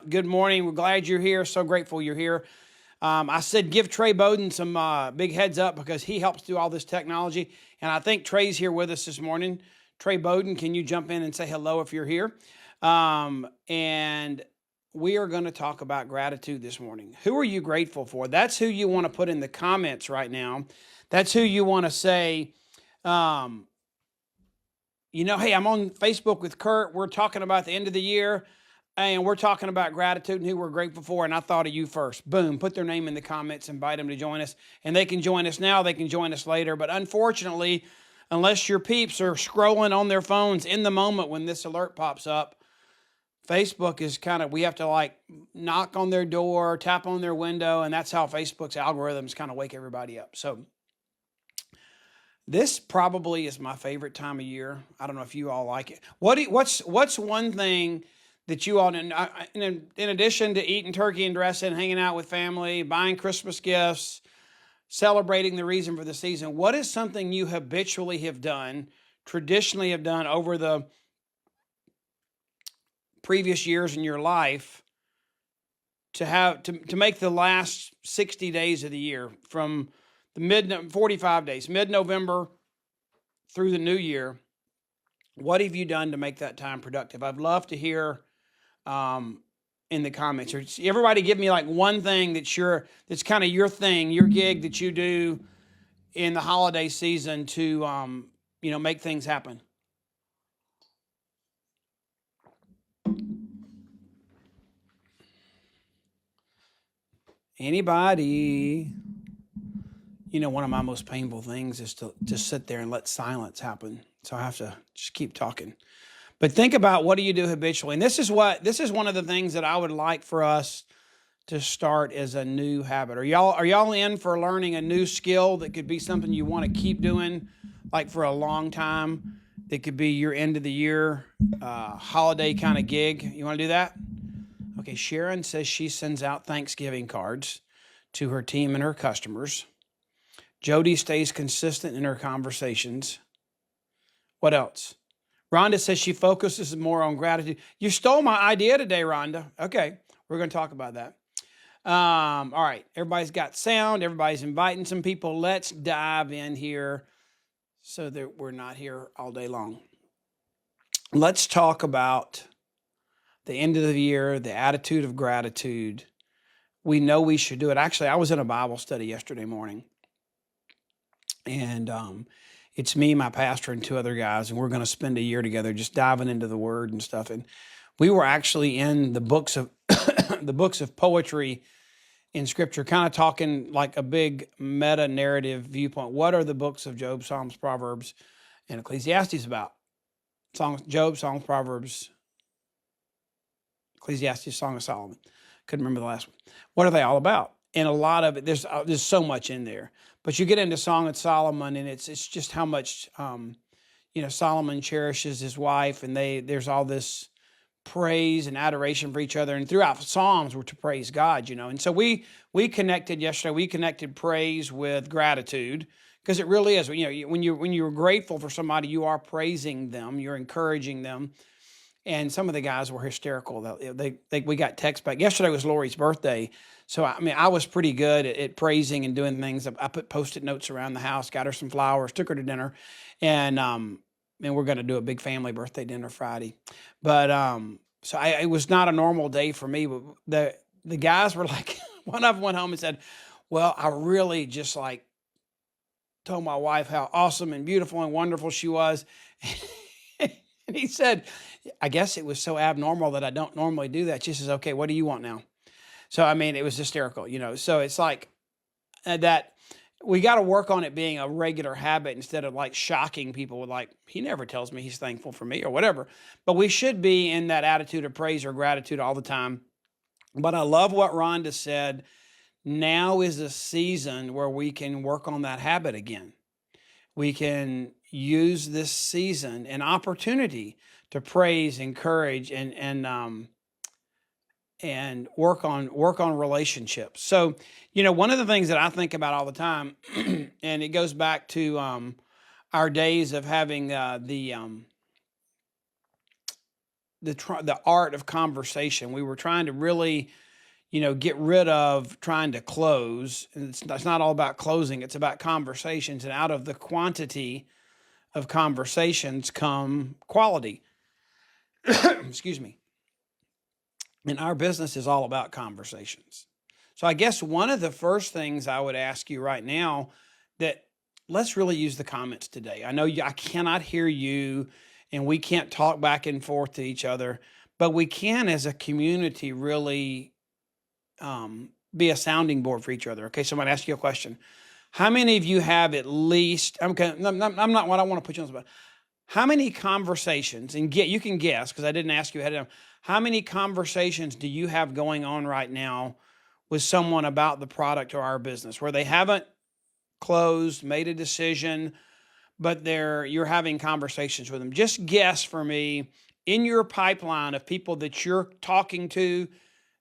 Good morning. We're glad you're here. So grateful you're here. I said give Trey Bowden some big heads up because he helps do all this technology. And I think Trey's here with us this morning. Trey Bowden, can you jump in and say hello if you're here? And we are going to talk about gratitude this morning. Who are you grateful for? That's who you want to put in the comments right now. That's who you want to say, hey, I'm on Facebook with Kurt. We're talking about the end of the year. And we're talking about gratitude and who we're grateful for. And I thought of you first. Boom, put their name in the comments, invite them to join us. And they can join us now, they can join us later. But unfortunately, unless your peeps are scrolling on their phones in the moment when this alert pops up, Facebook is we have to knock on their door, tap on their window. And that's how Facebook's algorithms kind of wake everybody up. So this probably is my favorite time of year. I don't know if you all like it. What's one thing that you all, in addition to eating turkey and dressing, hanging out with family, buying Christmas gifts, celebrating the reason for the season, what is something you habitually have done, traditionally have done over the previous years in your life to make the last 60 days of the year, from the 45 days, mid-November through the new year? What have you done to make that time productive? I'd love to hear in the comments. Or everybody give me one thing that's kind of your thing, your gig that you do in the holiday season to make things happen. Anybody? One of my most painful things is to just sit there and let silence happen. So I have to just keep talking. But think about, what do you do habitually? And this is one of the things that I would like for us to start as a new habit. Are y'all in for learning a new skill that could be something you want to keep doing for a long time? That could be your end of the year holiday kind of gig. You want to do that? Okay, Sharon says she sends out Thanksgiving cards to her team and her customers. Jody stays consistent in her conversations. What else? Rhonda says she focuses more on gratitude. You stole my idea today, Rhonda. Okay, we're going to talk about that. All right, everybody's got sound. Everybody's inviting some people. Let's dive in here so that we're not here all day long. Let's talk about the end of the year, the attitude of gratitude. We know we should do it. Actually, I was in a Bible study yesterday morning. And it's me, my pastor, and two other guys, and we're going to spend a year together just diving into the Word and stuff. And we were actually in the books of the books of poetry in Scripture, kind of talking like a big meta-narrative viewpoint. What are the books of Job, Psalms, Proverbs, and Ecclesiastes about? Job, Psalms, Proverbs, Ecclesiastes, Song of Solomon. Couldn't remember the last one. What are they all about? And a lot of it, there's so much in there. But you get into Song of Solomon, and it's just how much Solomon cherishes his wife, and there's all this praise and adoration for each other. And throughout Psalms, we're to praise God, And so we connected yesterday. We connected praise with gratitude, because it really is. When you're grateful for somebody, you are praising them, you're encouraging them. And some of the guys were hysterical. We got text back. Yesterday was Lori's birthday. So, I was pretty good at praising and doing things. I put Post-it notes around the house, got her some flowers, took her to dinner. And we're going to do a big family birthday dinner Friday. But it was not a normal day for me. But the guys were like, one of them went home and said, well, I really just told my wife how awesome and beautiful and wonderful she was. And he said, I guess it was so abnormal that I don't normally do that. She says, okay, what do you want now? So, it was hysterical, So it's that we got to work on it being a regular habit instead of shocking people with he never tells me he's thankful for me or whatever. But we should be in that attitude of praise or gratitude all the time. But I love what Rhonda said. Now is a season where we can work on that habit again. We can use this season, an opportunity to praise, encourage, and work on relationships. So, one of the things that I think about all the time, and it goes back to our days of having the the art of conversation. We were trying to really, get rid of trying to close. And it's not all about closing. It's about conversations. And out of the quantity of conversations come quality. Excuse me. And our business is all about conversations. So I guess one of the first things I would ask you right now, that let's really use the comments today. I know I cannot hear you and we can't talk back and forth to each other, but we can as a community really be a sounding board for each other. Okay, so I'm gonna ask you a question. How many of you have at least, I'm not what I want to put you on the spot. How many conversations, and you can guess because I didn't ask you ahead of time, how many conversations do you have going on right now with someone about the product or our business where they haven't closed, made a decision, but you're having conversations with them? Just guess for me, in your pipeline of people that you're talking to,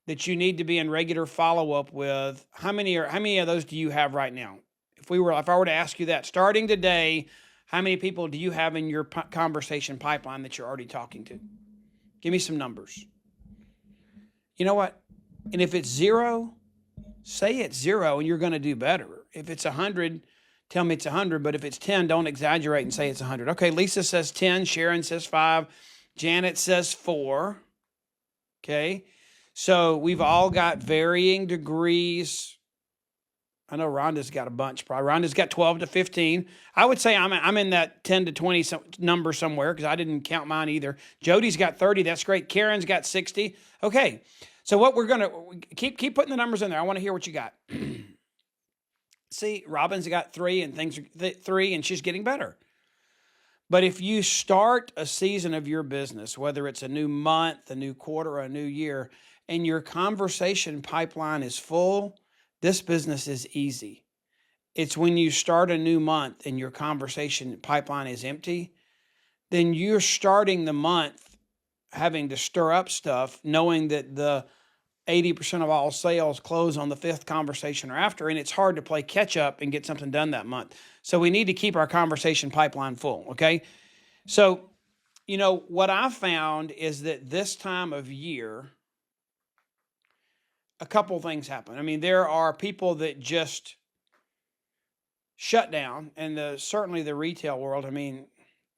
that you need to be in regular follow-up with, how many of those do you have right now? If I were to ask you that, starting today, how many people do you have in your conversation pipeline that you're already talking to? Give me some numbers. You know what? And if it's 0, say it's 0 and you're going to do better. If it's 100, tell me it's 100. But if it's 10, don't exaggerate and say it's 100. Okay, Lisa says 10. Sharon says 5. Janet says 4. Okay, so we've all got varying degrees. I know Rhonda's got a bunch. Probably Rhonda's got 12 to 15. I would say I'm in that 10 to 20 number somewhere because I didn't count mine either. Jody's got 30. That's great. Karen's got 60. Okay, so what we're gonna keep putting the numbers in there. I want to hear what you got. See, Robin's got 3 and things are 3 and she's getting better. But if you start a season of your business, whether it's a new month, a new quarter, or a new year, and your conversation pipeline is full, this business is easy. It's when you start a new month and your conversation pipeline is empty, then you're starting the month having to stir up stuff, knowing that the 80% of all sales close on the 5th conversation or after, and it's hard to play catch up and get something done that month. So we need to keep our conversation pipeline full, okay? So, what I found is that this time of year, a couple things happen. I mean, there are people that just shut down, and certainly the retail world. I mean,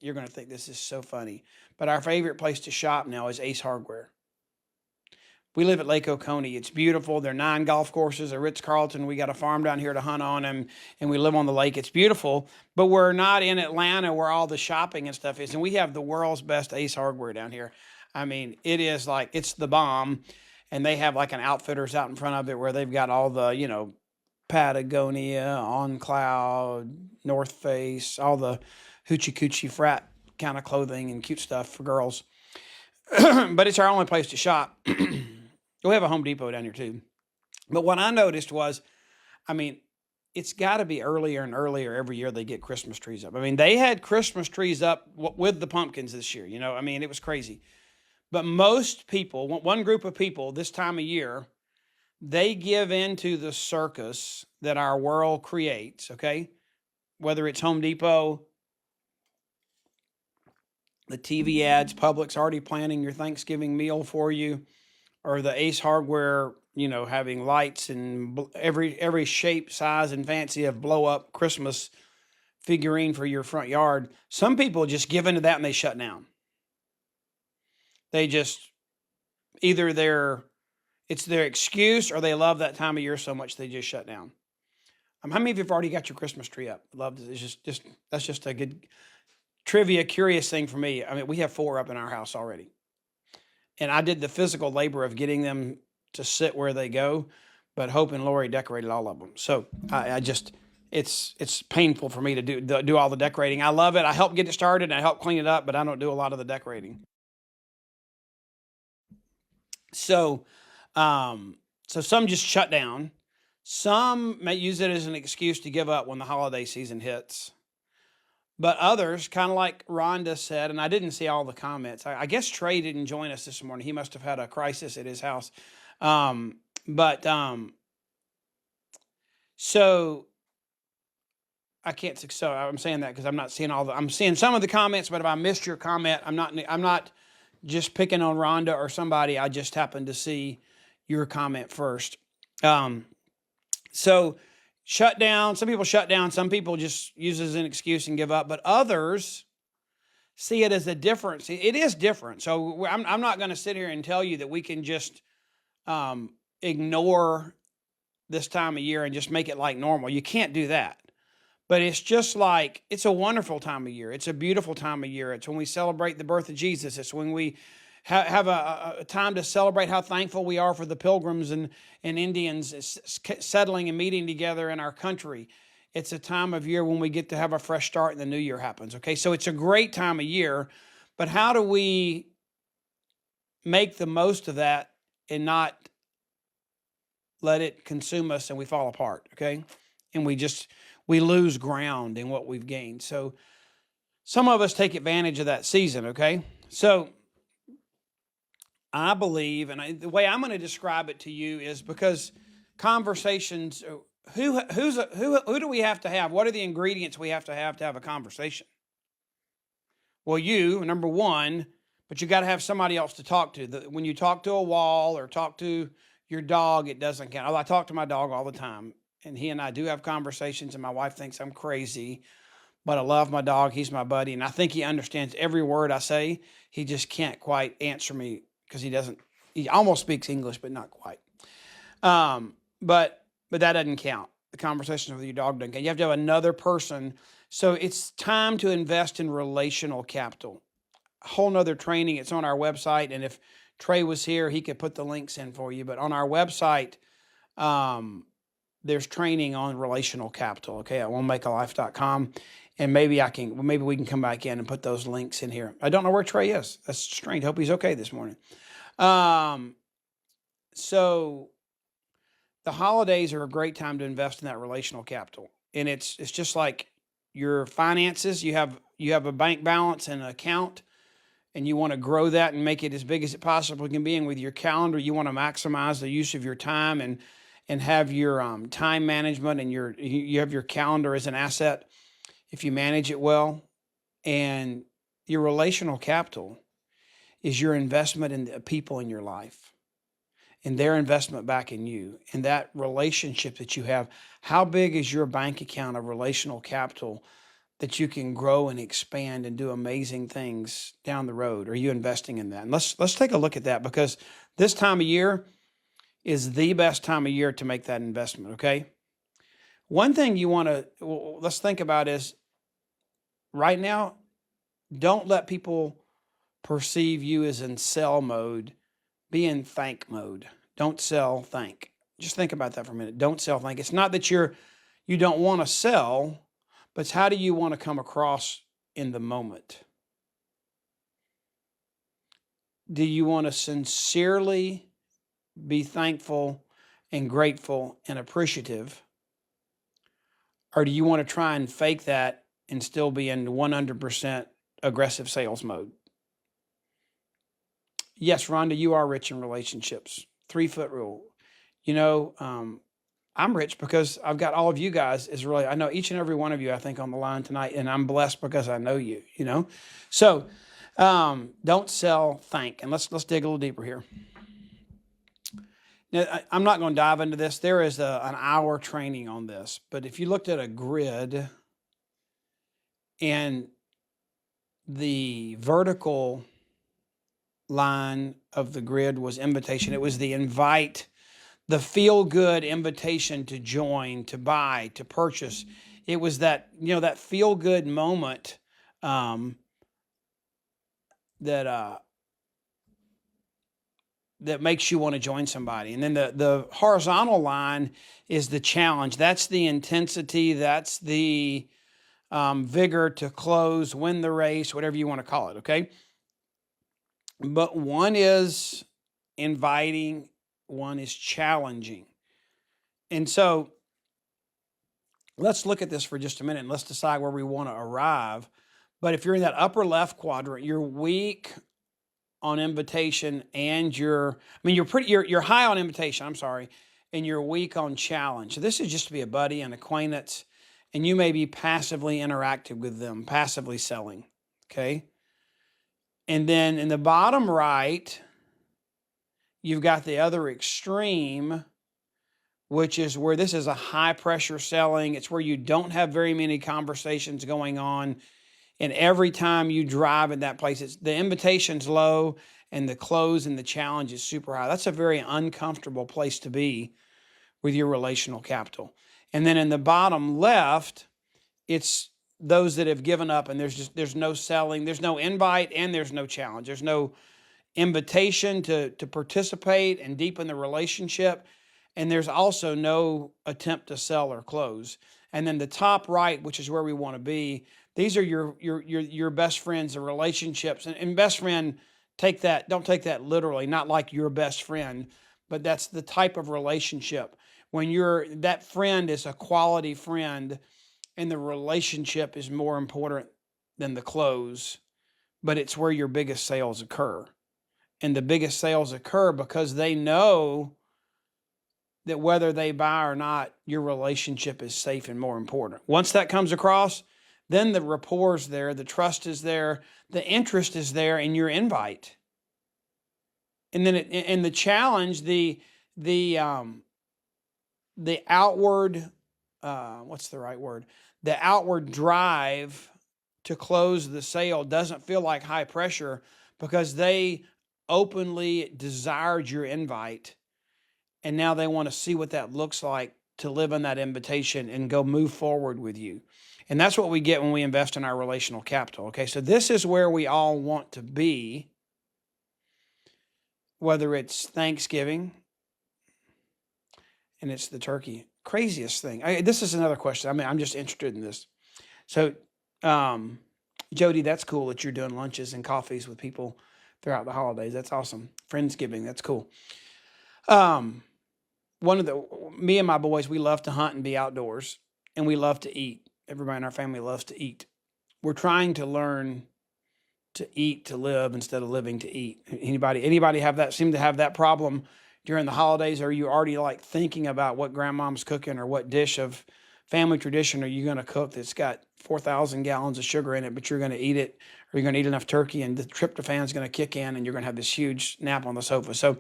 you're going to think this is so funny, but our favorite place to shop now is Ace Hardware. We live at Lake Oconee. It's beautiful. There are 9 golf courses, a Ritz-Carlton. We got a farm down here to hunt on, and we live on the lake. It's beautiful, but we're not in Atlanta where all the shopping and stuff is, and we have the world's best Ace Hardware down here. I mean, it's the bomb, and they have like an Outfitters out in front of it where they've got all the, Patagonia, On Cloud, North Face, all the hoochie coochie frat kind of clothing and cute stuff for girls. But it's our only place to shop. We have a Home Depot down here too. But what I noticed was, it's got to be earlier and earlier every year they get Christmas trees up. I mean, they had Christmas trees up with the pumpkins this year. It was crazy. But most people, one group of people this time of year, they give into the circus that our world creates, okay? Whether it's Home Depot, the TV ads, Publix already planning your Thanksgiving meal for you, or the Ace Hardware, having lights and every shape, size, and fancy of blow-up Christmas figurine for your front yard. Some people just give into that and they shut down. They just, it's their excuse or they love that time of year so much they just shut down. How many of you have already got your Christmas tree up? That's just a good trivia, curious thing for me. We have 4 up in our house already. And I did the physical labor of getting them to sit where they go, but Hope and Lori decorated all of them. So it's painful for me to do all the decorating. I love it. I help get it started and I help clean it up, but I don't do a lot of the decorating. So some just shut down. Some may use it as an excuse to give up when the holiday season hits. But others, kind of like Rhonda said, and I didn't see all the comments. I guess Trey didn't join us this morning. He must have had a crisis at his house. So I can't. So I'm saying that because I'm not seeing I'm seeing some of the comments. But if I missed your comment, I'm not just picking on Rhonda or somebody. I just happened to see your comment first. So shut down. Some people shut down. Some people just use it as an excuse and give up. But others see it as a difference. It is different. So I'm not going to sit here and tell you that we can just ignore this time of year and just make it like normal. You can't do that. But it's just like, it's a wonderful time of year. It's a beautiful time of year. It's when we celebrate the birth of Jesus. It's when we have a time to celebrate how thankful we are for the pilgrims and Indians settling and meeting together in our country. It's a time of year when we get to have a fresh start and the new year happens. Okay, so it's a great time of year, but how do we make the most of that and not let it consume us and we fall apart, okay? And we lose ground in what we've gained. So some of us take advantage of that season, okay? So I believe, and the way I'm going to describe it to you is because conversations, who do we have to have? What are the ingredients we have to have a conversation? Well, you, number one, but you got to have somebody else to talk to. When you talk to a wall or talk to your dog, it doesn't count. I talk to my dog all the time, and he and I do have conversations, and my wife thinks I'm crazy, but I love my dog. He's my buddy, and I think he understands every word I say. He just can't quite answer me because he almost speaks English, but not quite. But that doesn't count. The conversations with your dog doesn't count. You have to have another person. So it's time to invest in relational capital. A whole nother training. It's on our website, and if Trey was here, he could put the links in for you. But on our website, there's training on relational capital, okay, at onemakealife.com. And maybe we can come back in and put those links in here. I don't know where Trey is. That's strange. Hope he's okay this morning. So the holidays are a great time to invest in that relational capital. And it's just like your finances. You have a bank balance and an account, and you want to grow that and make it as big as it possibly can be. And with your calendar, you want to maximize the use of your time and have your time management, and you have your calendar as an asset if you manage it well. And your relational capital is your investment in the people in your life and their investment back in you. And that relationship that you have, how big is your bank account of relational capital that you can grow and expand and do amazing things down the road? Are you investing in that? And let's take a look at that, because this time of year is the best time of year to make that investment, okay? One thing let's think about is, right now, don't let people perceive you as in sell mode. Be in thank mode. Don't sell, thank. Just think about that for a minute. Don't sell, thank. It's not that you don't want to sell, but it's how do you want to come across in the moment? Do you want to sincerely be thankful and grateful and appreciative? Or do you want to try and fake that and still be in 100% aggressive sales mode? Yes, Rhonda, you are rich in relationships. 3-foot rule. I'm rich because I've got all of you guys. I know each and every one of you, I think, on the line tonight, and I'm blessed because I know you, So don't sell, thank. And let's dig a little deeper here. Now, I'm not going to dive into this. There is an hour training on this, but if you looked at a grid and the vertical line of the grid was invitation, it was the feel-good invitation to join, to buy, to purchase. It was that feel-good moment that makes you want to join somebody. And then the horizontal line is the challenge. That's the intensity. That's the vigor to close, win the race, whatever you want to call it, okay? But one is inviting, one is challenging. And so let's look at this for just a minute and let's decide where we want to arrive. But if you're in that upper left quadrant, you're weak on invitation and you're high on invitation, and you're weak on challenge. So this is just to be a buddy, an acquaintance, and you may be passively interactive with them, passively selling, okay? And then in the bottom right, you've got the other extreme, which is where this is a high pressure selling. It's where you don't have very many conversations going on. And every time you drive in that place, the invitation's low and the close and the challenge is super high. That's a very uncomfortable place to be with your relational capital. And then in the bottom left, it's those that have given up, and there's no selling, there's no invite, and there's no challenge. There's no invitation to participate and deepen the relationship. And there's also no attempt to sell or close. And then the top right, which is where we want to be, these are your best friends and relationships. And best friend, don't take that literally, not like your best friend, but that's the type of relationship. When that friend is a quality friend and the relationship is more important than the close, but it's where your biggest sales occur. And the biggest sales occur because they know that whether they buy or not, your relationship is safe and more important. Once that comes across, then the rapport's there, the trust is there, the interest is there in your invite. And then in the challenge, the outward, what's the right word? The outward drive to close the sale doesn't feel like high pressure because they openly desired your invite. And now they want to see what that looks like to live in that invitation and go move forward with you. And that's what we get when we invest in our relational capital. Okay, so this is where we all want to be, whether it's Thanksgiving and it's the turkey. Craziest thing. This is another question. I mean, I'm just interested in this. So, Jody, that's cool that you're doing lunches and coffees with people throughout the holidays. That's awesome. Friendsgiving, that's cool. Me and my boys, we love to hunt and be outdoors, and we love to eat. Everybody in our family loves to eat. We're trying to learn to eat to live instead of living to eat. Anybody seem to have that problem during the holidays? Or are you already like thinking about what grandmom's cooking or what dish of family tradition are you going to cook that's got 4,000 gallons of sugar in it, but you're going to eat it, or you're going to eat enough turkey and the tryptophan's going to kick in and you're going to have this huge nap on the sofa. So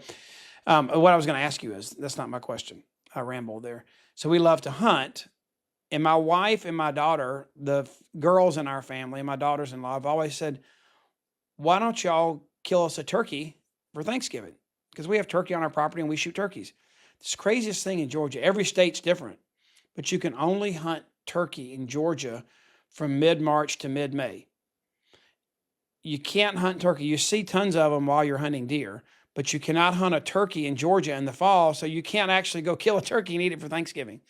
what I was going to ask you is, that's not my question. I rambled there. So we love to hunt. And my wife and my daughter, the girls in our family, and my daughters-in-law, have always said, why don't y'all kill us a turkey for Thanksgiving? Because we have turkey on our property and we shoot turkeys. It's the craziest thing in Georgia. Every state's different, but you can only hunt turkey in Georgia from mid-March to mid-May. You can't hunt turkey. You see tons of them while you're hunting deer, but you cannot hunt a turkey in Georgia in the fall, so you can't actually go kill a turkey and eat it for Thanksgiving.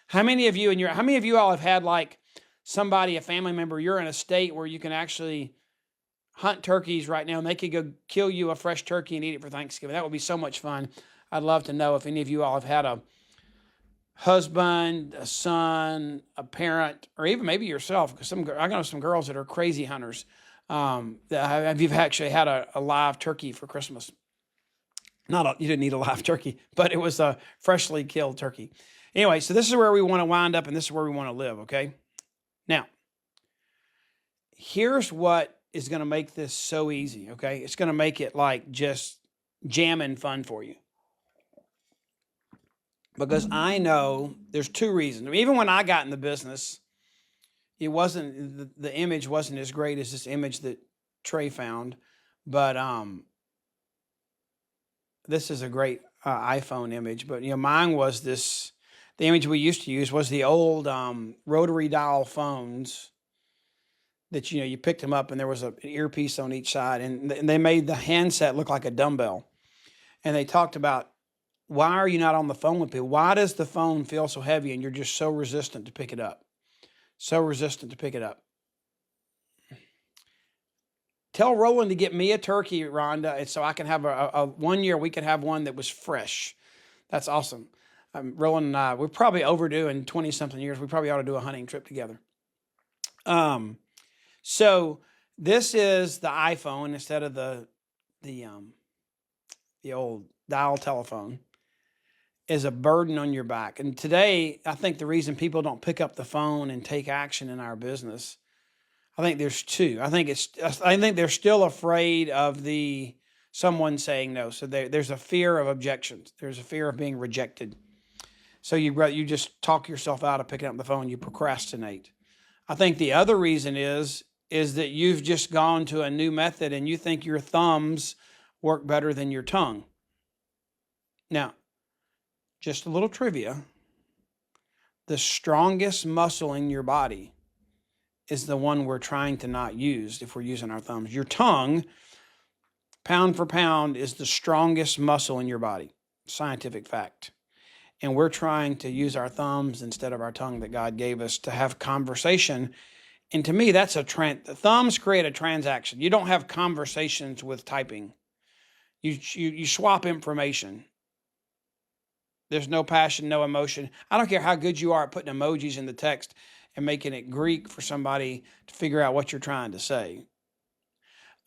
How many of you all have had like somebody, a family member, you're in a state where you can actually hunt turkeys right now and they could go kill you a fresh turkey and eat it for Thanksgiving? That would be so much fun. I'd love to know if any of you all have had a husband, a son, a parent, or even maybe yourself, because I know some girls that are crazy hunters. Have you actually had a live turkey for Christmas? You didn't eat a live turkey, but it was a freshly killed turkey. Anyway, so this is where we want to wind up, and this is where we want to live, okay? Now, here's what is going to make this so easy, okay? It's going to make it like just jamming fun for you. Because I know there's two reasons. I mean, even when I got in the business, the image wasn't as great as this image that Trey found, but this is a great iPhone image. But mine was this. The image we used to use was the old rotary dial phones that you picked them up and there was an earpiece on each side, and they made the handset look like a dumbbell. And they talked about, why are you not on the phone with people? Why does the phone feel so heavy and you're just so resistant to pick it up? So resistant to pick it up. Tell Roland to get me a turkey, Rhonda, and so I can have a 1 year, we could have one that was fresh. That's awesome. Roland and I, we're probably overdue in 20-something years. We probably ought to do a hunting trip together. So this is the iPhone instead of the old dial telephone. Is a burden on your back. And today, I think the reason people don't pick up the phone and take action in our business, I think there's two. I think they're still afraid of someone saying no. So there's a fear of objections. There's a fear of being rejected. So you just talk yourself out of picking up the phone. You procrastinate. I think the other reason is that you've just gone to a new method and you think your thumbs work better than your tongue. Now, just a little trivia. The strongest muscle in your body is the one we're trying to not use if we're using our thumbs. Your tongue, pound for pound, is the strongest muscle in your body. Scientific fact. And we're trying to use our thumbs instead of our tongue that God gave us to have conversation. And to me, that's the thumbs create a transaction. You don't have conversations with typing. You swap information. There's no passion, no emotion. I don't care how good you are at putting emojis in the text and making it Greek for somebody to figure out what you're trying to say.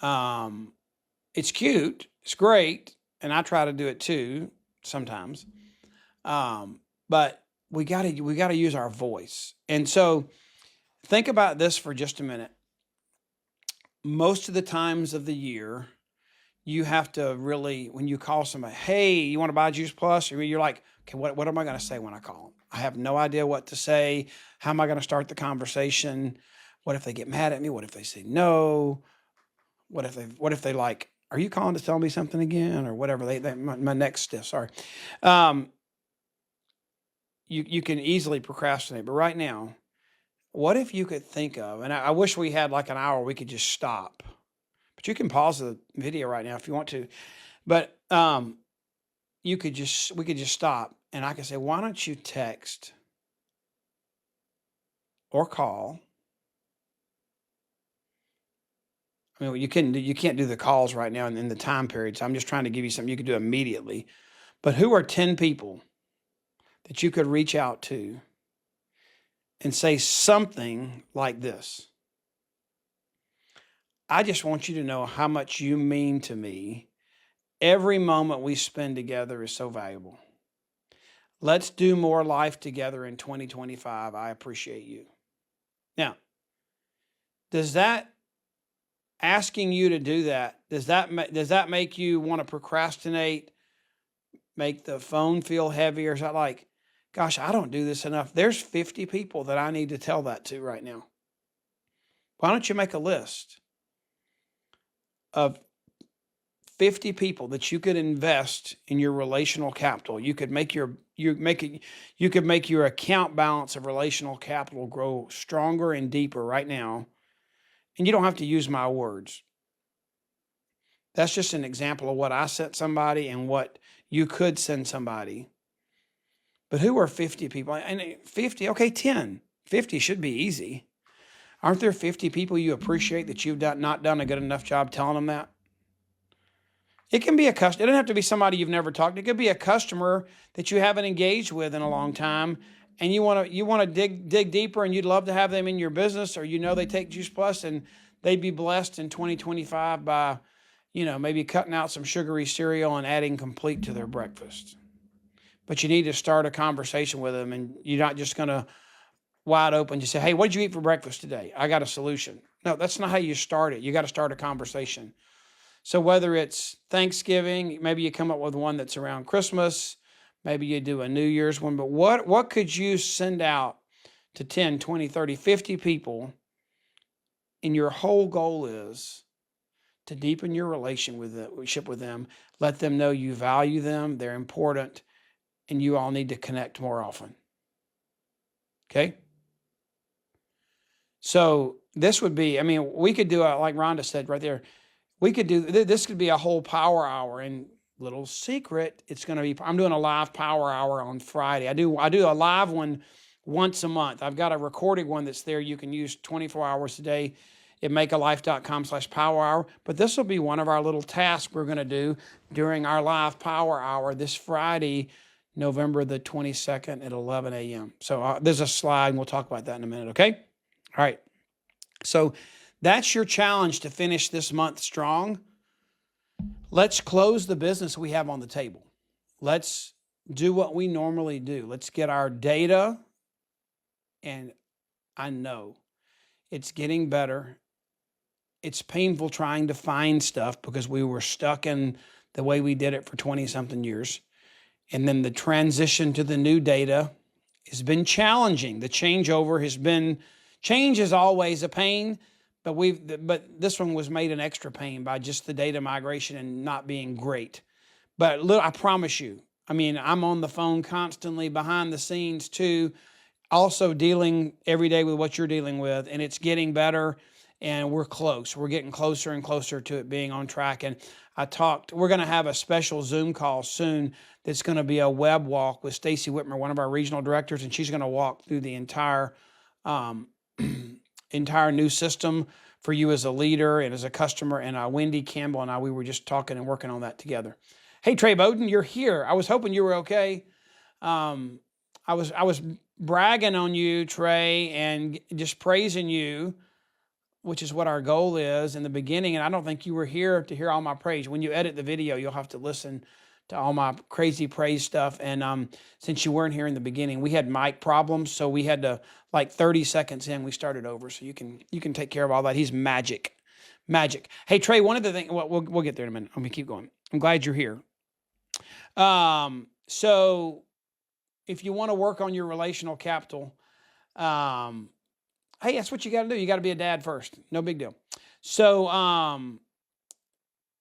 It's cute. It's great. And I try to do it too sometimes. But we got to use our voice. And so think about this for just a minute. Most of the times of the year, you have to really, when you call somebody, hey, you want to buy Juice Plus? You're like, okay, what am I going to say when I call them? I have no idea what to say. How am I going to start the conversation? What if they get mad at me? What if they say no? What if they like, are you calling to tell me something again? Or whatever, my next step, sorry. You can easily procrastinate. But right now, what if you could think of, and I wish we had like an hour we could just stop. But you can pause the video right now if you want to. But we could just stop and I could say, why don't you text or call? I mean, you can't do the calls right now in the time period. So I'm just trying to give you something you could do immediately. But who are 10 people that you could reach out to and say something like this? I just want you to know how much you mean to me. Every moment we spend together is so valuable. Let's do more life together in 2025. I appreciate you. Now, does that, asking you to do that, does that make you want to procrastinate, make the phone feel heavy? Or is that like, gosh, I don't do this enough? There's 50 people that I need to tell that to right now. Why don't you make a list of 50 people that you could invest in your relational capital? You could make your account balance of relational capital grow stronger and deeper right now. And you don't have to use my words. That's just an example of what I sent somebody and what you could send somebody. But who are 50 people? And 50, okay, 10. 50 should be easy. Aren't there 50 people you appreciate that you've not done a good enough job telling them that? It can be a customer. It doesn't have to be somebody you've never talked to. It could be a customer that you haven't engaged with in a long time, and you want to dig deeper, and you'd love to have them in your business, or they take Juice Plus, and they'd be blessed in 2025 by, maybe cutting out some sugary cereal and adding Complete to their breakfast. But you need to start a conversation with them, and you're not just going to wide open just say, hey, what did you eat for breakfast today? I got a solution. No, that's not how you start it. You got to start a conversation. So whether it's Thanksgiving, maybe you come up with one that's around Christmas, maybe you do a New Year's one, but what could you send out to 10, 20, 30, 50 people, and your whole goal is to deepen your relationship with them, let them know you value them, they're important, and you all need to connect more often. Okay? So this would be, we could do like Rhonda said right there, this could be a whole power hour. And little secret, I'm doing a live power hour on Friday. I do a live one once a month. I've got a recorded one that's there. You can use 24 hours a day at makealife.com/power hour. But this will be one of our little tasks we're going to do during our live power hour this Friday, November the 22nd at 11 a.m. So there's a slide, and we'll talk about that in a minute, okay? All right. So that's your challenge to finish this month strong. Let's close the business we have on the table. Let's do what we normally do. Let's get our data. And I know It's getting better. It's painful trying to find stuff because we were stuck in the way we did it for 20-something years. And then the transition to the new data has been challenging. The changeover has been, change is always a pain, but this one was made an extra pain by just the data migration and not being great. But look, I promise you, I mean, I'm on the phone constantly behind the scenes too, also dealing every day with what you're dealing with, and it's getting better, and we're close. We're getting closer and closer to it being on track. And we're going to have a special Zoom call soon that's going to be a web walk with Stacy Whitmer, one of our regional directors, and she's going to walk through the entire entire new system for you as a leader and as a customer. And Wendy Campbell and we were just talking and working on that together. Hey, Trey Bowden, you're here. I was hoping you were okay. I was bragging on you, Trey, and just praising you, which is what our goal is in the beginning. And I don't think you were here to hear all my praise. When you edit the video, you'll have to listen to all my crazy praise stuff. And since you weren't here in the beginning, we had mic problems, so we had to, like 30 seconds in, we started over. So you can take care of all that. He's magic. Hey, Trey, one of the things, we'll get there in a minute. Let me keep going. I'm glad you're here. So if you want to work on your relational capital, hey, that's what you got to do. You got to be a dad first. No big deal. So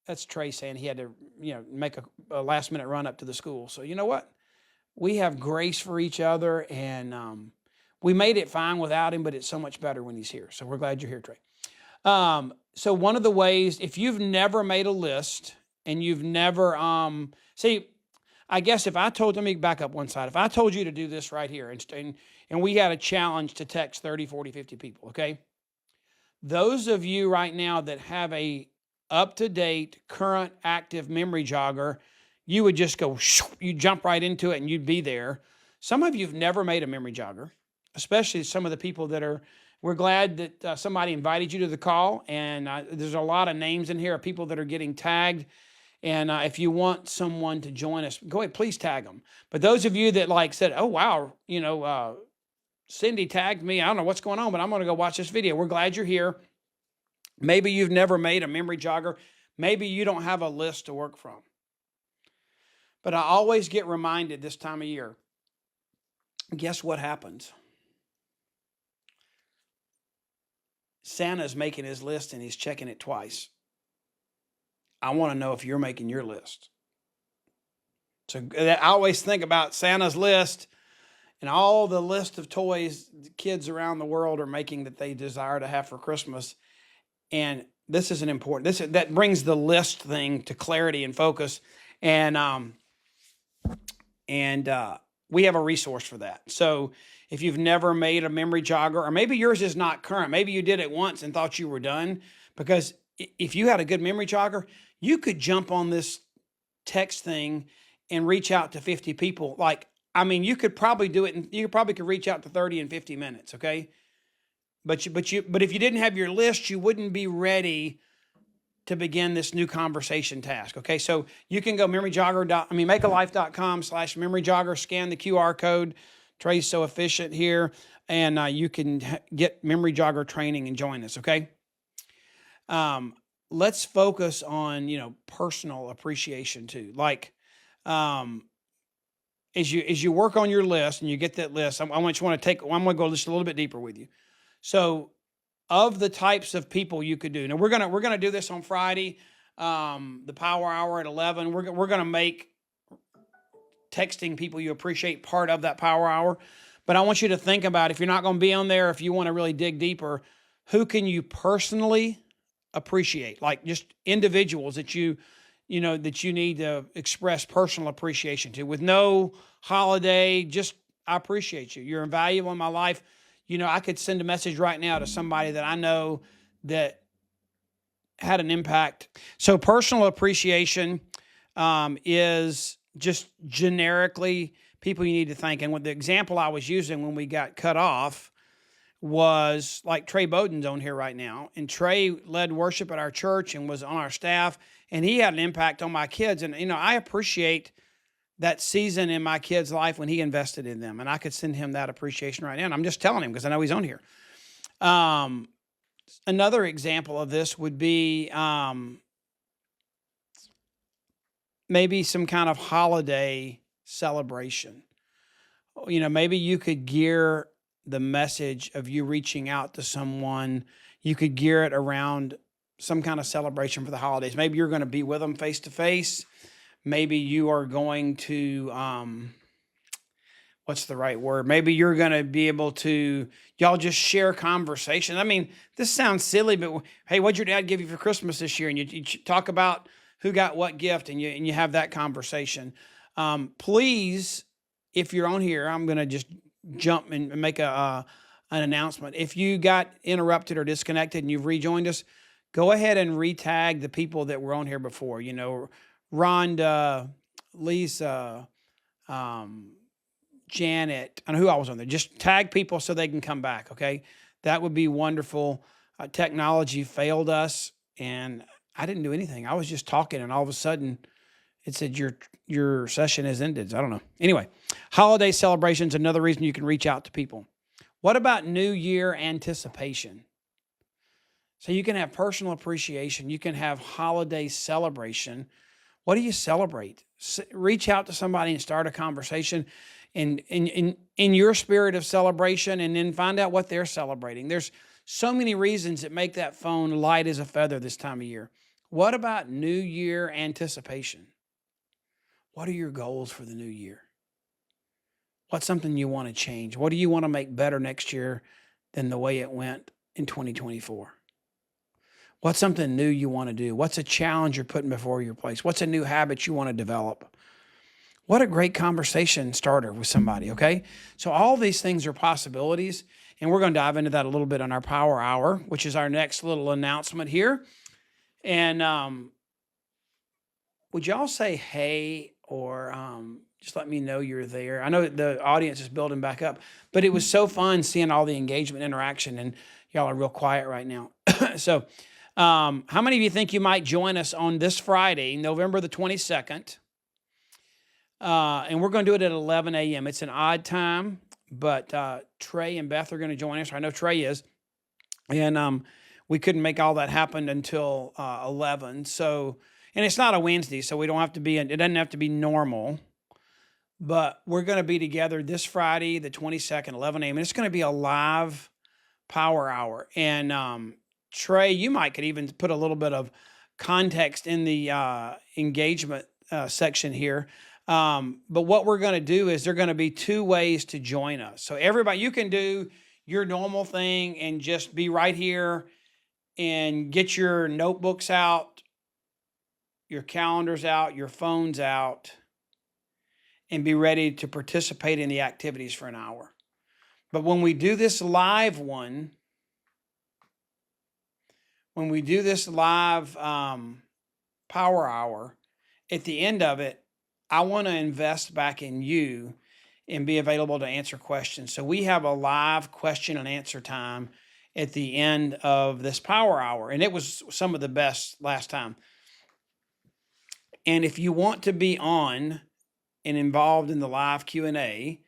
that's Trey saying he had to, make a last minute run up to the school. So you know what? We have grace for each other, and we made it fine without him, but it's so much better when he's here. So we're glad you're here, Trey. So one of the ways, if you've never made a list and you've never, I guess let me back up one side. If I told you to do this right here and we had a challenge to text 30, 40, 50 people, okay? Those of you right now that have a up-to-date, current, active memory jogger, you would just go, you jump right into it and you'd be there. Some of you have never made a memory jogger, especially some of the people we're glad that somebody invited you to the call, and there's a lot of names in here of people that are getting tagged. And if you want someone to join us, go ahead, please tag them. But those of you that said, oh, wow, Cindy tagged me. I don't know what's going on, but I'm going to go watch this video. We're glad you're here. Maybe you've never made a memory jogger. Maybe you don't have a list to work from. But I always get reminded this time of year, guess what happens? Santa's making his list and he's checking it twice. I want to know if you're making your list. So I always think about Santa's list and all the list of toys kids around the world are making that they desire to have for Christmas. And this is that brings the list thing to clarity and focus. And we have a resource for that. So if you've never made a memory jogger, or maybe yours is not current, maybe you did it once and thought you were done, because if you had a good memory jogger, you could jump on this text thing and reach out to 50 people. You could probably do it, and you probably could reach out to 30 in 50 minutes, okay? But if you didn't have your list, you wouldn't be ready to begin this new conversation task, okay? So you can go makealife.com/memoryjogger, scan the QR code. Trey's so efficient here, and you can get memory jogger training and join us, okay? Let's focus on, personal appreciation too. As you work on your list and you get that list, I'm going to go just a little bit deeper with you. So of the types of people you could do, now we're going to do this on Friday, the Power Hour at 11. We're going to make texting people you appreciate part of that Power Hour. But I want you to think about, if you're not going to be on there, if you want to really dig deeper, who can you personally appreciate? Like just individuals that you need to express personal appreciation to, with no holiday. Just, I appreciate you. You're invaluable in my life. I could send a message right now to somebody that I know that had an impact. So personal appreciation is just generically people you need to thank. And with the example I was using when we got cut off was like Trey Bowden's on here right now. And Trey led worship at our church and was on our staff. And he had an impact on my kids. And, I appreciate that season in my kid's life when he invested in them. And I could send him that appreciation right now. And I'm just telling him because I know he's on here. Another example of this would be maybe some kind of holiday celebration. Maybe you could gear the message of you reaching out to someone, you could gear it around some kind of celebration for the holidays. Maybe you're going to be with them face to face. Maybe you are going to, what's the right word? Maybe you're going to be able to, y'all just share conversation. I mean, this sounds silly, but hey, what'd your dad give you for Christmas this year? And you talk about who got what gift, and you have that conversation. Please, if you're on here, I'm going to just jump and make an announcement. If you got interrupted or disconnected and you've rejoined us, go ahead and retag the people that were on here before. Rhonda, Lisa, Janet, and who I was on there. Just tag people so they can come back, okay? That would be wonderful. Technology failed us, and I didn't do anything. I was just talking, and all of a sudden, it said your session has ended. I don't know. Anyway, holiday celebrations, another reason you can reach out to people. What about New Year anticipation? So you can have personal appreciation. You can have holiday celebration. What do you celebrate? Reach out to somebody and start a conversation in your spirit of celebration, and then find out what they're celebrating. There's so many reasons that make that phone light as a feather this time of year. What about New Year anticipation? What are your goals for the new year? What's something you want to change? What do you want to make better next year than the way it went in 2024? What's something new you want to do? What's a challenge you're putting before your place? What's a new habit you want to develop? What a great conversation starter with somebody, okay? So all these things are possibilities, and we're going to dive into that a little bit on our Power Hour, which is our next little announcement here. And would y'all say hey, or just let me know you're there? I know the audience is building back up, but it was so fun seeing all the engagement, interaction, and y'all are real quiet right now. So how many of you think you might join us on this Friday, November the 22nd? And we're going to do it at 11 a.m. It's an odd time, but Trey and Beth are going to join us. I know Trey is. And we couldn't make all that happen until 11. So, and it's not a Wednesday, so we don't have to be, it doesn't have to be normal. But we're going to be together this Friday, the 22nd, 11 a.m. And it's going to be a live Power Hour. And Trey, you could even put a little bit of context in the engagement section here. But what we're going to do is there are going to be two ways to join us. So everybody, you can do your normal thing and just be right here and get your notebooks out, your calendars out, your phones out, and be ready to participate in the activities for an hour. But when we do this live one, when we do this live Power Hour, at the end of it, I want to invest back in you and be available to answer questions. So we have a live question and answer time at the end of this Power Hour. And it was some of the best last time. And if you want to be on and involved in the live Q&A,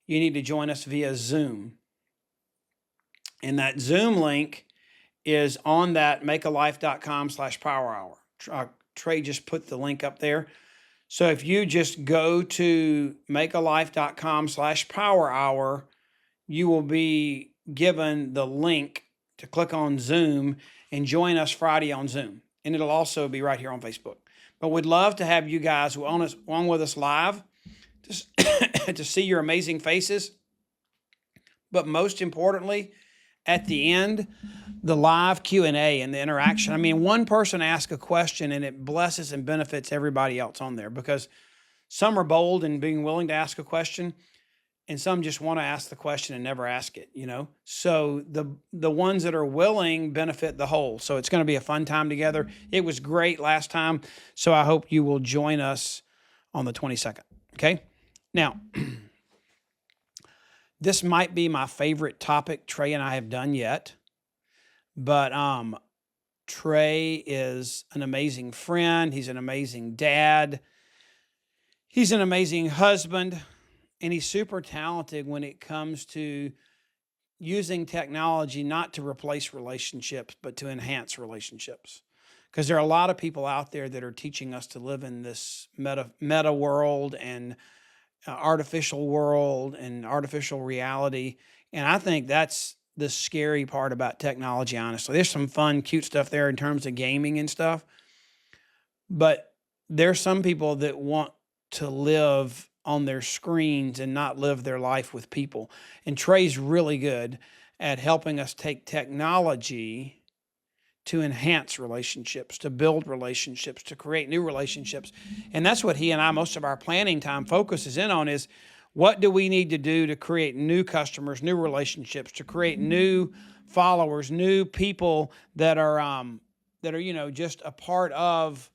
you need to join us via Zoom. And that Zoom link is on that makealife.com/powerhour. Trey just put the link up there. So if you just go to makealife.com/powerhour, you will be given the link to click on Zoom and join us Friday on Zoom. And it'll also be right here on Facebook. But we'd love to have you guys on with us live to see your amazing faces. But most importantly, at the end, the live Q&A and the interaction. I mean, one person asks a question and it blesses and benefits everybody else on there, because some are bold in being willing to ask a question, and some just want to ask the question and never ask it, So the ones that are willing benefit the whole. So it's going to be a fun time together. It was great last time, so I hope you will join us on the 22nd, okay? Now, this might be my favorite topic Trey and I have done yet, but Trey is an amazing friend. He's an amazing dad. He's an amazing husband, and he's super talented when it comes to using technology not to replace relationships, but to enhance relationships. Because there are a lot of people out there that are teaching us to live in this meta world and artificial world and artificial reality. And I think that's the scary part about technology, honestly. There's some fun, cute stuff there in terms of gaming and stuff. But there's some people that want to live on their screens and not live their life with people. And Trey's really good at helping us take technology to enhance relationships, to build relationships, to create new relationships. And that's what he and I, most of our planning time focuses in on, is what do we need to do to create new customers, new relationships, to create new followers, new people that are just a part of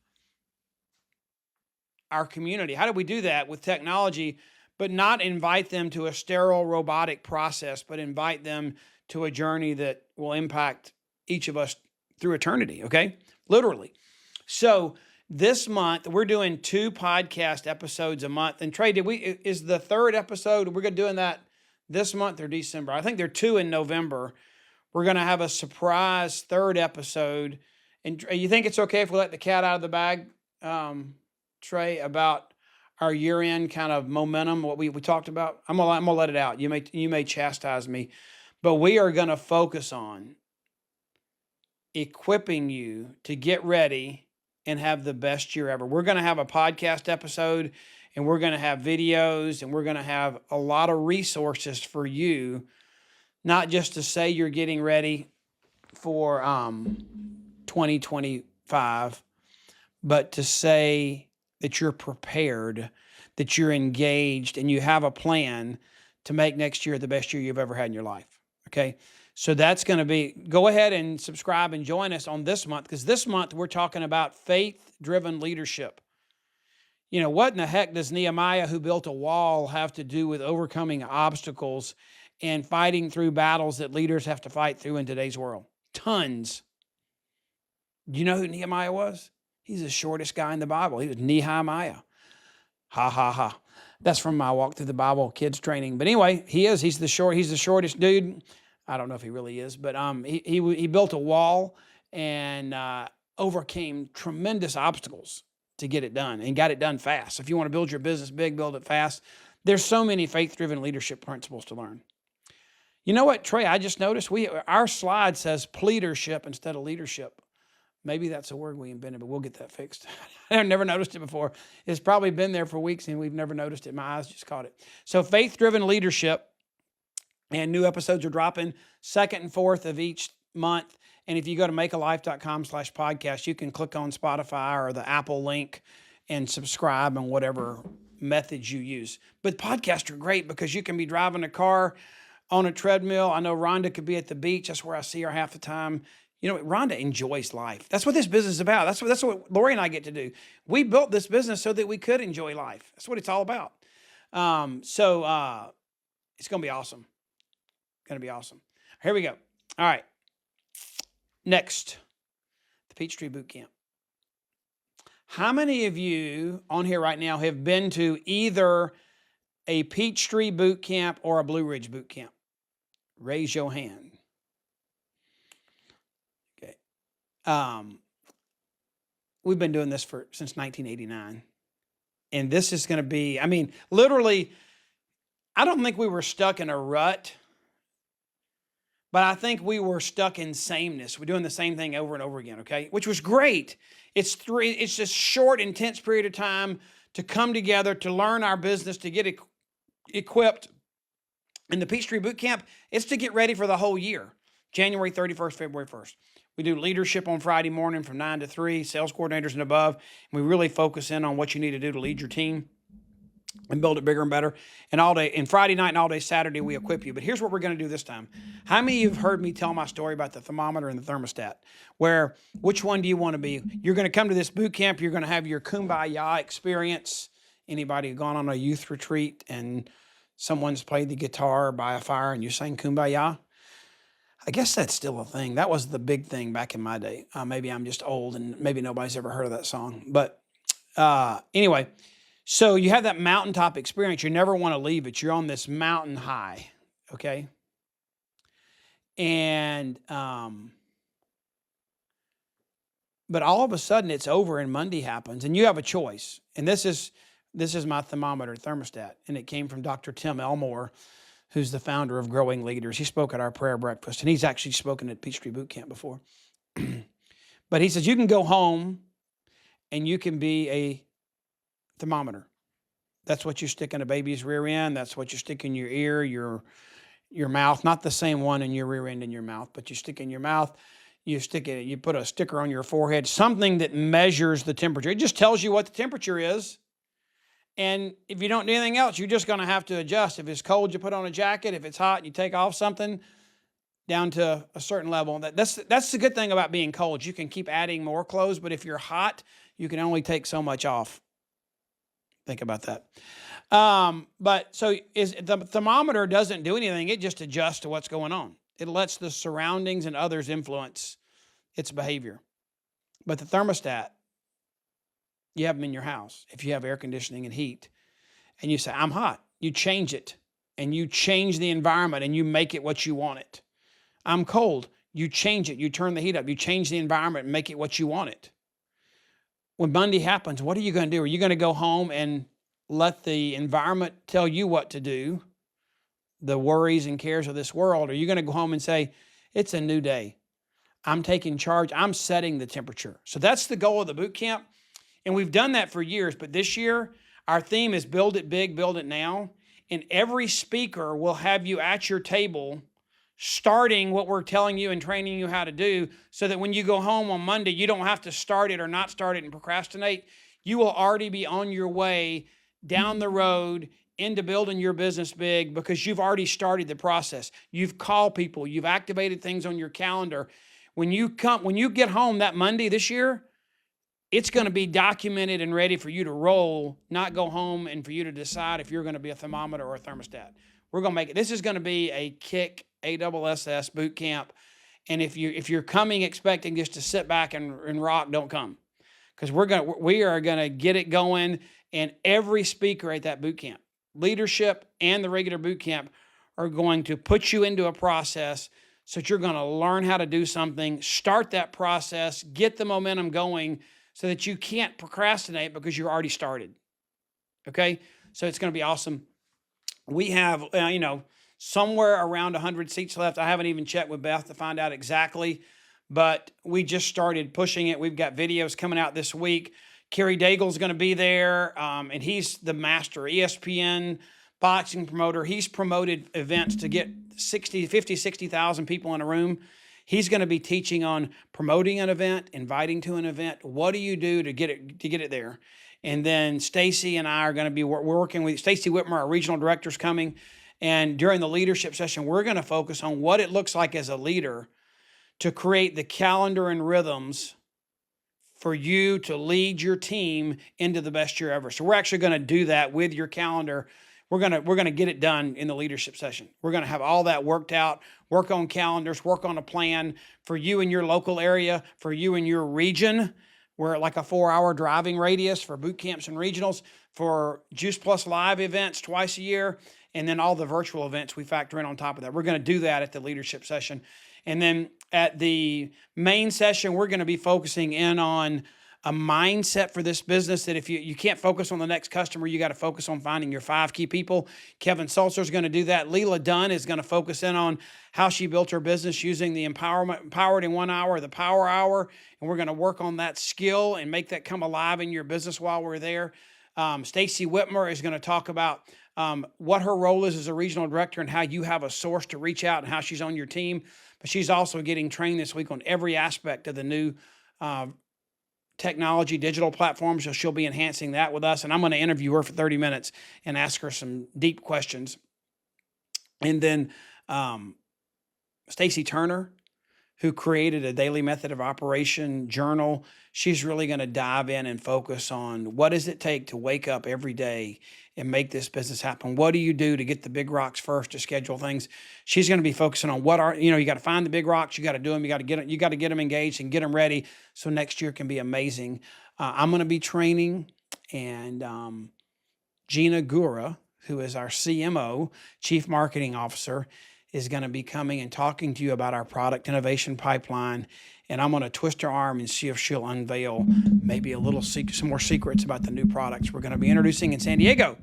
our community. How do we do that with technology, but not invite them to a sterile robotic process, but invite them to a journey that will impact each of us through eternity, okay? Literally. So this month, we're doing 2 podcast episodes a month. And Trey, is the 3rd episode, we're going to doing that this month or December? I think there are 2 in November. We're going to have a surprise 3rd episode. And you think it's okay if we let the cat out of the bag, Trey, about our year-end kind of momentum, what we talked about? I'm gonna let it out. You may chastise me, but we are going to focus on equipping you to get ready and have the best year ever. We're going to have a podcast episode, and we're going to have videos, and we're going to have a lot of resources for you, not just to say you're getting ready for 2025, but to say that you're prepared, that you're engaged, and you have a plan to make next year the best year you've ever had in your life, okay? So that's going to be, go ahead and subscribe and join us on this month, because this month we're talking about faith-driven leadership. You know, what in the heck does Nehemiah, who built a wall, have to do with overcoming obstacles and fighting through battles that leaders have to fight through in today's world? Tons. Do you know who Nehemiah was? He's the shortest guy in the Bible. He was Nehemiah. Ha, ha, ha. That's from my Walk Through the Bible kids training. But anyway, he's the shortest dude. I don't know if he really is, but he built a wall and overcame tremendous obstacles to get it done, and got it done fast. If you want to build your business big, build it fast. There's so many faith-driven leadership principles to learn. You know what, Trey, I just noticed our slide says pleadership instead of leadership. Maybe that's a word we invented, but we'll get that fixed. I've never noticed it before. It's probably been there for weeks and we've never noticed it. My eyes just caught it. So faith-driven leadership, and new episodes are dropping 2nd and 4th of each month. And if you go to makealife.com/podcast, you can click on Spotify or the Apple link and subscribe on whatever methods you use. But podcasts are great because you can be driving a car, on a treadmill. I know Rhonda could be at the beach. That's where I see her half the time. You know, Rhonda enjoys life. That's what this business is about. That's what Lori and I get to do. We built this business so that we could enjoy life. That's what it's all about. So it's going to be awesome. Going to be awesome. Here we go. All right. Next, the Peachtree Boot Camp. How many of you on here right now have been to either a Peachtree Boot Camp or a Blue Ridge Boot Camp? Raise your hand. Okay. We've been doing this since 1989. And this is going to be, literally, I don't think we were stuck in a rut, but I think we were stuck in sameness. We're doing the same thing over and over again, okay? Which was great. It's just short, intense period of time to come together, to learn our business, to get equipped. And the Peachtree Boot Camp, it's to get ready for the whole year, January 31st, February 1st. We do leadership on Friday morning from 9 to 3, sales coordinators and above. And we really focus in on what you need to do to lead your team and build it bigger and better. And all day, and Friday night and all day Saturday, we equip you. But here's what we're going to do this time. How many of you have heard me tell my story about the thermometer and the thermostat? Which one do you want to be? You're going to come to this boot camp. You're going to have your kumbaya experience. Anybody gone on a youth retreat and someone's played the guitar by a fire and you sang kumbaya? I guess that's still a thing. That was the big thing back in my day. Maybe I'm just old and maybe nobody's ever heard of that song. But anyway, so you have that mountaintop experience. You never want to leave it. You're on this mountain high, okay? And but all of a sudden it's over and Monday happens and you have a choice. And this is my thermometer thermostat, and it came from Dr. Tim Elmore, who's the founder of Growing Leaders. He spoke at our prayer breakfast, and he's actually spoken at Peachtree Boot Camp before. But he says you can go home and you can be a thermometer. That's what you stick in a baby's rear end. That's what you stick in your ear, your mouth, not the same one in your rear end in your mouth, but you stick in your mouth. You stick it, you put a sticker on your forehead, something that measures the temperature. It just tells you what the temperature is. And if you don't do anything else, you're just going to have to adjust. If it's cold, you put on a jacket. If it's hot, you take off something down to a certain level. That's the good thing about being cold. You can keep adding more clothes, but if you're hot, you can only take so much off. Think about that. But so the thermometer doesn't do anything. It just adjusts to what's going on. It lets the surroundings and others influence its behavior. But the thermostat, you have them in your house. If you have air conditioning and heat, and you say, I'm hot, you change it, and you change the environment, and you make it what you want it. I'm cold, you change it, you turn the heat up, you change the environment and make it what you want it. When Monday happens, what are you going to do? Are you going to go home and let the environment tell you what to do, the worries and cares of this world? Or are you going to go home and say, it's a new day. I'm taking charge. I'm setting the temperature. So that's the goal of the boot camp. And we've done that for years. But this year, our theme is build it big, build it now. And every speaker will have you at your table starting what we're telling you and training you how to do, so that when you go home on Monday, you don't have to start it or not start it and procrastinate. You will already be on your way down the road into building your business big, because you've already started the process. You've called people, you've activated things on your calendar. When you get home that Monday this year, it's going to be documented and ready for you to roll, not go home and for you to decide if you're going to be a thermometer or a thermostat. We're going to make it. This is going to be a kick ASSS boot camp. And if you're coming expecting just to sit back and rock, don't come, because we are going to get it going. And every speaker at that boot camp, leadership and the regular boot camp, are going to put you into a process so that you're going to learn how to do something, start that process, get the momentum going so that you can't procrastinate because you're already started. Okay? So it's going to be awesome. We have, somewhere around 100 seats left. I haven't even checked with Beth to find out exactly, but we just started pushing it. We've got videos coming out this week. Kerry Daigle's going to be there, and he's the master ESPN boxing promoter. He's promoted events to get 60,000 people in a room. He's going to be teaching on promoting an event, inviting to an event. What do you do to get it there? And then Stacy and I are going to be working with Stacy Whitmer, our regional director's coming. And during the leadership session, we're going to focus on what it looks like as a leader to create the calendar and rhythms for you to lead your team into the best year ever. So we're actually going to do that with your calendar. We're going to get it done in the leadership session. We're going to have all that worked out, work on calendars, work on a plan for you in your local area, for you in your region. We're like a 4-hour driving radius for boot camps and regionals, for Juice Plus Live events twice a year, and then all the virtual events we factor in on top of that. We're going to do that at the leadership session. And then at the main session, we're going to be focusing in on a mindset for this business, that if you can't focus on the next customer, you got to focus on finding your 5 key people. Kevin Sulzer is going to do that. Leela Dunn is going to focus in on how she built her business using the Empowered in 1 Hour, the Power Hour. And we're going to work on that skill and make that come alive in your business while we're there. Stacy Whitmer is going to talk about what her role is as a regional director and how you have a source to reach out and how she's on your team. But she's also getting trained this week on every aspect of the new technology, digital platforms. So she'll be enhancing that with us. And I'm going to interview her for 30 minutes and ask her some deep questions. And then Stacy Turner, who created a daily method of operation journal, she's really going to dive in and focus on what does it take to wake up every day and make this business happen. What do you do to get the big rocks first, to schedule things? She's going to be focusing on you got to find the big rocks, you got to do them, you got to get them engaged and get them ready so next year can be amazing. I'm going to be training, and Gina Gura, who is our CMO, Chief Marketing Officer, is going to be coming and talking to you about our product innovation pipeline. And I'm going to twist her arm and see if she'll unveil maybe some more secrets about the new products we're going to be introducing in San Diego.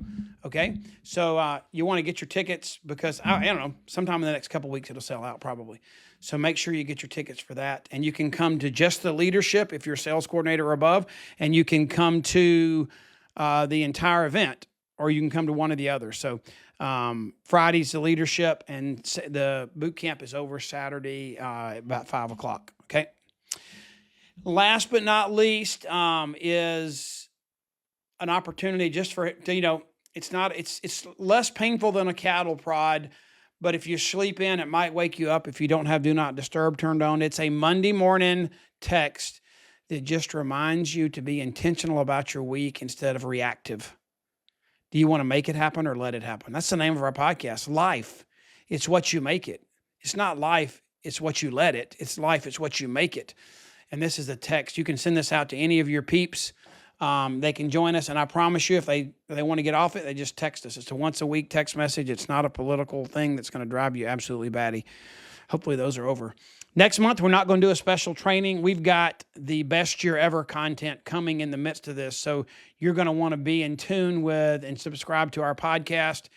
Okay, so you want to get your tickets because I don't know, sometime in the next couple of weeks it'll sell out probably. So make sure you get your tickets for that, and you can come to just the leadership if you're a sales coordinator or above, and you can come to the entire event, or you can come to one or the other. So Friday's the leadership, and the boot camp is over Saturday about 5 o'clock. Okay. Last but not least is an opportunity just for it's less painful than a cattle prod, but if you sleep in, it might wake you up if you don't have Do Not Disturb turned on. It's a Monday morning text that just reminds you to be intentional about your week instead of reactive. Do you want to make it happen or let it happen? That's the name of our podcast. Life, it's what you make it. It's not life, it's what you let it. It's life, it's what you make it. And this is a text. You can send this out to any of your peeps. They can join us, and I promise you, if they want to get off it, they just text us. It's a once-a-week text message. It's not a political thing that's going to drive you absolutely batty. Hopefully those are over. Next month, we're not going to do a special training. We've got the best year ever content coming in the midst of this, so you're going to want to be in tune with and subscribe to our podcast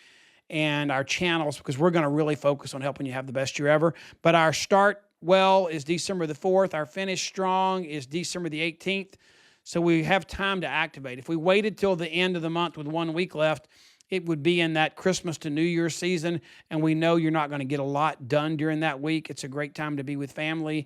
and our channels because we're going to really focus on helping you have the best year ever. But our start well is December the 4th. Our finish strong is December the 18th. So we have time to activate. If we waited till the end of the month with 1 week left, it would be in that Christmas to New Year's season, and we know you're not going to get a lot done during that week. It's a great time to be with family